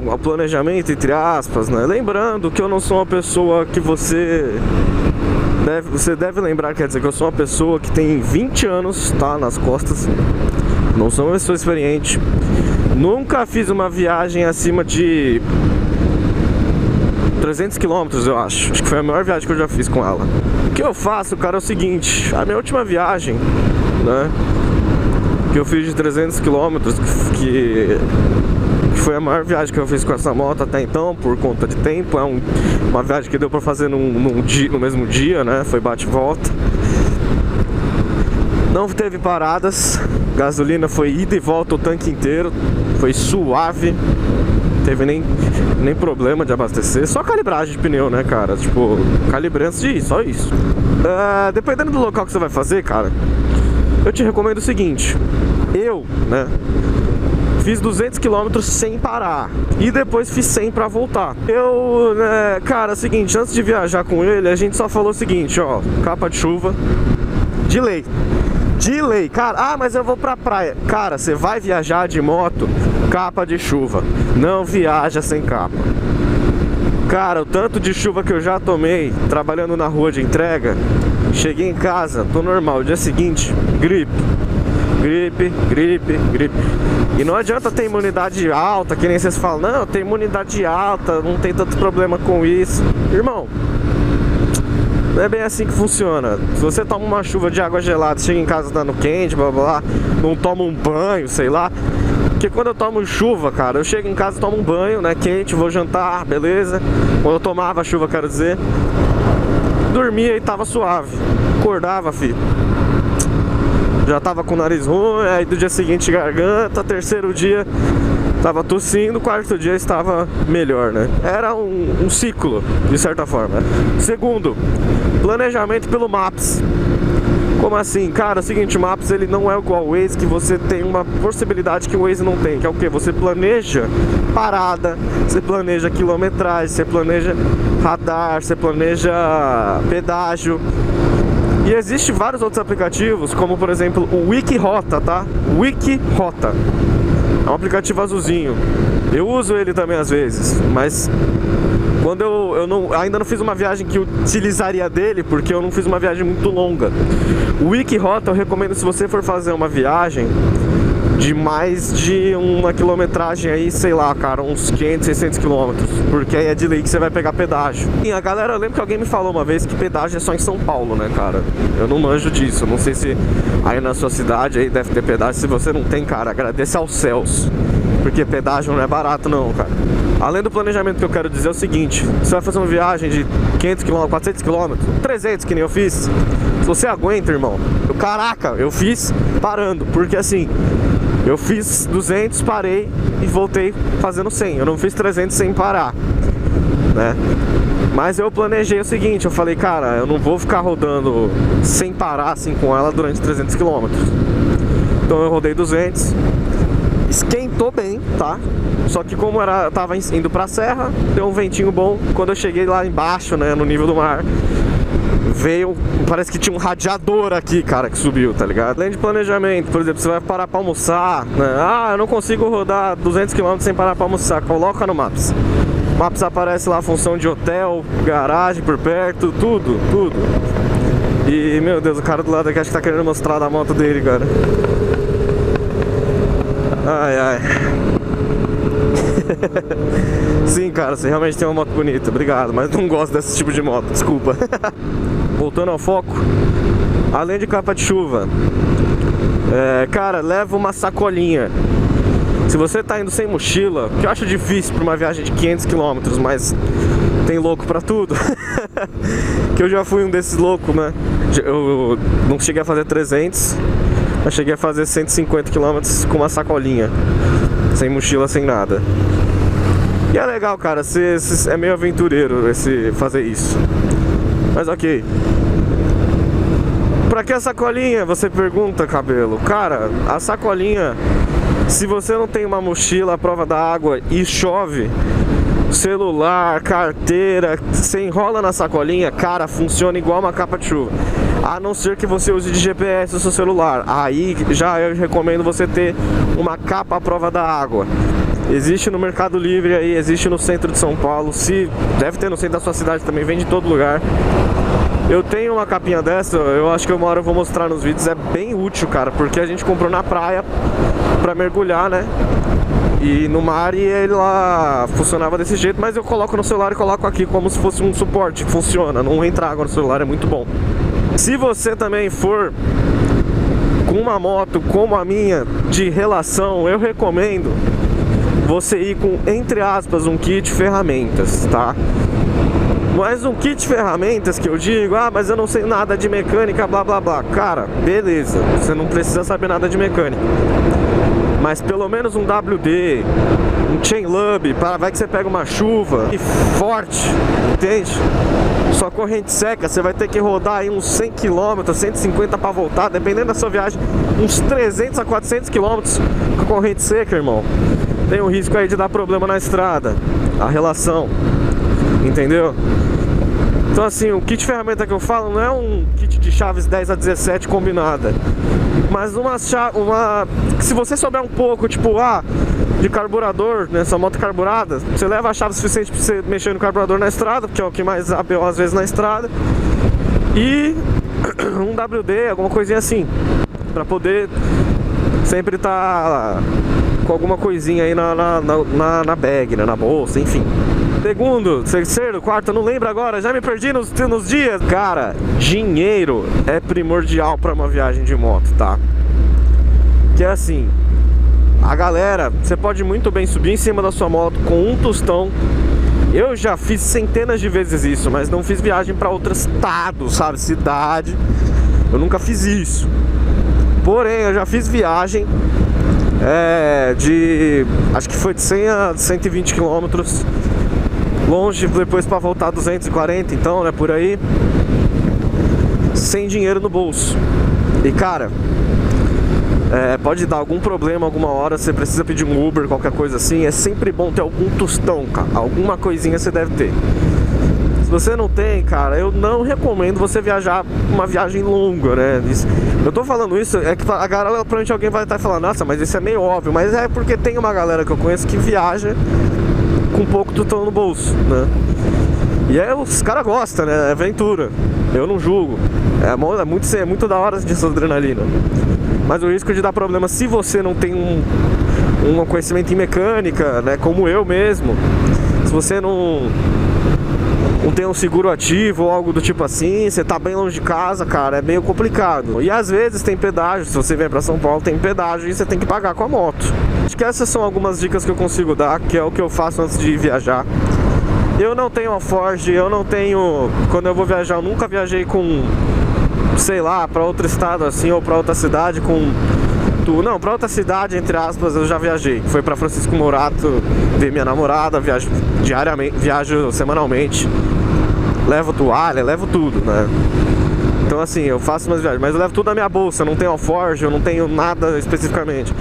o planejamento, entre aspas, né? Lembrando que eu não sou uma pessoa que você deve lembrar, quer dizer, que eu sou uma pessoa que tem 20 anos, tá, nas costas. Não sou uma pessoa experiente. Nunca fiz uma viagem acima de 300 quilômetros, eu acho. Acho que foi a maior viagem que eu já fiz com ela. O que eu faço, cara, é o seguinte. A minha última viagem, né, que eu fiz de 300 quilômetros, que foi a maior viagem que eu fiz com essa moto até então, por conta de tempo. É uma viagem que deu pra fazer no mesmo dia, né? Foi bate e volta. Não teve paradas. Gasolina foi ida e volta o tanque inteiro. Foi suave. Não teve nem problema de abastecer. Só calibragem de pneu, né, cara? Tipo, calibrei antes de ir, só isso. Dependendo do local que você vai fazer, cara, eu te recomendo o seguinte. Eu, né, fiz 200 km sem parar e depois fiz 100 pra voltar. Eu, cara, é o seguinte, antes de viajar com ele, a gente só falou o seguinte, ó, capa de chuva, de lei, cara. Ah, mas eu vou pra praia. Cara, você vai viajar de moto, capa de chuva, não viaja sem capa. Cara, o tanto de chuva que eu já tomei trabalhando na rua de entrega, cheguei em casa, tô normal, o dia seguinte, gripe. E não adianta ter imunidade alta, que nem vocês falam, não, tem imunidade alta, não tem tanto problema com isso. Irmão, não é bem assim que funciona. Se você toma uma chuva de água gelada, chega em casa dando quente, blá blá blá, não toma um banho, sei lá. Porque quando eu tomo chuva, cara, eu chego em casa e tomo um banho, né, quente, vou jantar, beleza. Quando eu tomava chuva, quero dizer, dormia e tava suave. Acordava, filho, já tava com o nariz ruim, aí do dia seguinte garganta, terceiro dia tava tossindo, quarto dia estava melhor, né? Era um ciclo, de certa forma. Segundo, planejamento pelo Maps. Como assim? Cara, é o seguinte, o Maps ele não é igual ao Waze, que você tem uma possibilidade que o Waze não tem, que é o que? Você planeja parada, você planeja quilometragem, você planeja radar, você planeja pedágio. E existe vários outros aplicativos, como por exemplo o Wikirota, tá? Wikirota é um aplicativo azulzinho. Eu uso ele também às vezes, mas quando eu ainda não fiz uma viagem que eu utilizaria dele, porque eu não fiz uma viagem muito longa. O Wikirota eu recomendo se você for fazer uma viagem de mais de uma quilometragem aí, sei lá, cara, uns 500, 600 quilômetros, porque aí é de lei que você vai pegar pedágio. E a galera, eu lembro que alguém me falou uma vez que pedágio é só em São Paulo, né, cara? Eu não manjo disso, não sei se aí na sua cidade aí deve ter pedágio. Se você não tem, cara, agradeça aos céus, porque pedágio não é barato não, cara. Além do planejamento, que eu quero dizer é o seguinte: você vai fazer uma viagem de 500 km, 400 km, 300 que nem eu fiz. Se você aguenta, irmão, caraca, eu fiz parando, porque assim, eu fiz 200, parei e voltei fazendo 100. Eu não fiz 300 sem parar, né? Mas eu planejei o seguinte, eu falei, cara, eu não vou ficar rodando sem parar assim com ela durante 300 km. Então eu rodei 200, esquentou bem, tá? Só que como eu tava indo pra serra, deu um ventinho bom. Quando eu cheguei lá embaixo, né, no nível do mar, veio, parece que tinha um radiador aqui, cara, que subiu, tá ligado? Além de planejamento, por exemplo, você vai parar pra almoçar, né? Ah, eu não consigo rodar 200 km sem parar pra almoçar. Coloca no Maps. Maps aparece lá a função de hotel, garagem por perto, tudo. E, meu Deus, o cara do lado aqui acho que tá querendo mostrar da moto dele, cara. Ai. Sim, cara, você realmente tem uma moto bonita, obrigado, mas não gosto desse tipo de moto, desculpa. Voltando ao foco, além de capa de chuva, cara, leva uma sacolinha. Se você tá indo sem mochila, que eu acho difícil pra uma viagem de 500 km, mas tem louco pra tudo. Que eu já fui um desses loucos, né? Eu não cheguei a fazer 300, mas cheguei a fazer 150 km com uma sacolinha, sem mochila, sem nada. E é legal, cara, é meio aventureiro fazer isso. Mas ok. Pra que a sacolinha? Você pergunta, cabelo. Cara, a sacolinha, se você não tem uma mochila à prova da água e chove, celular, carteira, você enrola na sacolinha, cara, funciona igual uma capa de chuva. A não ser que você use de GPS o seu celular. Aí já eu recomendo você ter uma capa à prova da água. Existe no Mercado Livre aí, existe no centro de São Paulo. Se deve ter no centro da sua cidade também, vende em todo lugar. Eu tenho uma capinha dessa, eu acho que uma hora eu vou mostrar nos vídeos. É bem útil, cara, porque a gente comprou na praia pra mergulhar, né? E no mar e ele lá funcionava desse jeito, mas eu coloco no celular e coloco aqui como se fosse um suporte. Funciona, não entra água no celular, é muito bom. Se você também for com uma moto como a minha de relação, eu recomendo você ir com, entre aspas, um kit ferramentas, tá? Mas um kit ferramentas que eu digo, ah, mas eu não sei nada de mecânica, blá blá blá. Cara, beleza, você não precisa saber nada de mecânica, mas pelo menos um WD, um chain lube, para vai que você pega uma chuva e forte, entende? Sua corrente seca, você vai ter que rodar aí uns 100 km, 150 para voltar, dependendo da sua viagem, uns 300 a 400 km com a corrente seca, irmão. Tem um risco aí de dar problema na estrada, a relação, entendeu? Então assim, o kit ferramenta que eu falo não é um kit de chaves 10 a 17 combinada, mas uma se você souber um pouco, tipo, de carburador, né, sua moto carburada, você leva a chave suficiente para você mexer no carburador na estrada, porque é o que mais APO às vezes na estrada, e um WD, alguma coisinha assim, para poder sempre estar com alguma coisinha aí na bag, né, na bolsa, enfim. Segundo, terceiro, quarto, eu não lembro agora, já me perdi nos dias. Cara, dinheiro é primordial para uma viagem de moto, tá? Que é assim, a galera, você pode muito bem subir em cima da sua moto com um tostão. Eu já fiz centenas de vezes isso, mas não fiz viagem para outro estado, sabe, cidade. Eu nunca fiz isso. Porém, eu já fiz viagem acho que foi de 100 a 120 quilômetros longe, depois para voltar a 240, então, né, por aí, sem dinheiro no bolso. E cara, pode dar algum problema alguma hora, você precisa pedir um Uber, qualquer coisa assim, é sempre bom ter algum tostão, cara, alguma coisinha você deve ter. Se você não tem, cara, eu não recomendo você viajar uma viagem longa, né? Eu tô falando isso, é que a galera, provavelmente alguém vai estar falando, nossa, mas isso é meio óbvio, mas é porque tem uma galera que eu conheço que viaja com pouco tostão no bolso, né? E aí os caras gostam, né? É aventura, eu não julgo, é muito da hora disso, adrenalina. Mas o risco de dar problema se você não tem um conhecimento em mecânica, né? Como eu mesmo, se você não tem um seguro ativo ou algo do tipo assim, você tá bem longe de casa, cara, é meio complicado. E às vezes tem pedágio, se você vem pra São Paulo tem pedágio e você tem que pagar com a moto. Acho que essas são algumas dicas que eu consigo dar, que é o que eu faço antes de viajar. Eu não tenho uma Ford, quando eu vou viajar, eu nunca viajei com, sei lá, pra outro estado assim, ou pra outra cidade não, pra outra cidade, entre aspas, eu já viajei. Foi pra Francisco Morato ver minha namorada, viajo diariamente, viajo semanalmente. Levo toalha, levo tudo, né? Então assim, eu faço umas viagens, mas eu levo tudo na minha bolsa, eu não tenho alforge, eu não tenho nada especificamente.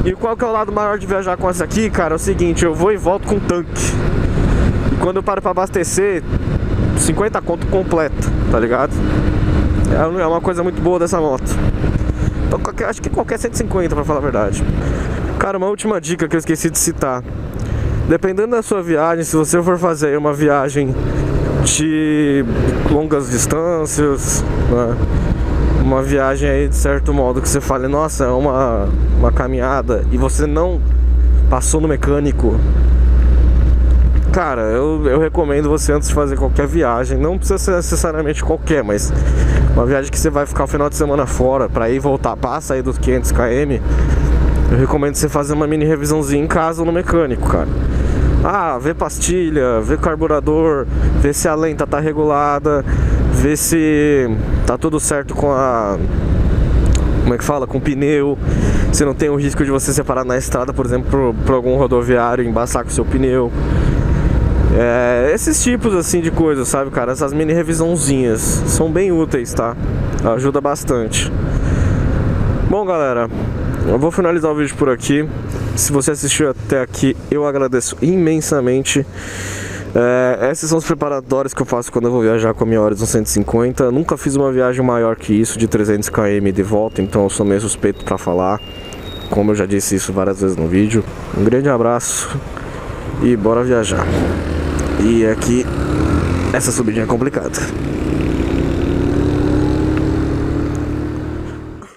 E qual que é o lado maior de viajar com essa aqui, cara? É o seguinte, eu vou e volto com tanque. E quando eu paro pra abastecer, 50 conto completo, tá ligado? É uma coisa muito boa dessa moto. Então, acho que qualquer 150, pra falar a verdade. Cara, uma última dica que eu esqueci de citar. Dependendo da sua viagem, se você for fazer uma viagem de longas distâncias, né? Uma viagem aí de certo modo que você fale, nossa, é uma caminhada, e você não passou no mecânico, cara, eu recomendo você, antes de fazer qualquer viagem, não precisa ser necessariamente qualquer, mas uma viagem que você vai ficar o final de semana fora, pra ir e voltar, passa aí dos 500 km, eu recomendo você fazer uma mini revisãozinha em casa ou no mecânico, cara. Ver pastilha, ver carburador, ver se a lenta tá regulada, ver se tá tudo certo com como é que fala? Com o pneu, se não tem o risco de você ser parado na estrada, por exemplo, por algum rodoviário, embaçar com o seu pneu. Esses tipos assim de coisas, sabe, cara? Essas mini revisãozinhas são bem úteis, tá? Ajuda bastante. Bom, galera, eu vou finalizar o vídeo por aqui. Se você assistiu até aqui, eu agradeço imensamente. Esses são os preparatórios que eu faço quando eu vou viajar com a minha Horizon 150. Eu nunca fiz uma viagem maior que isso, de 300 km de volta, então eu sou meio suspeito pra falar. como eu já disse isso várias vezes no vídeo. Um grande abraço e bora viajar. E aqui, essa subidinha é complicada.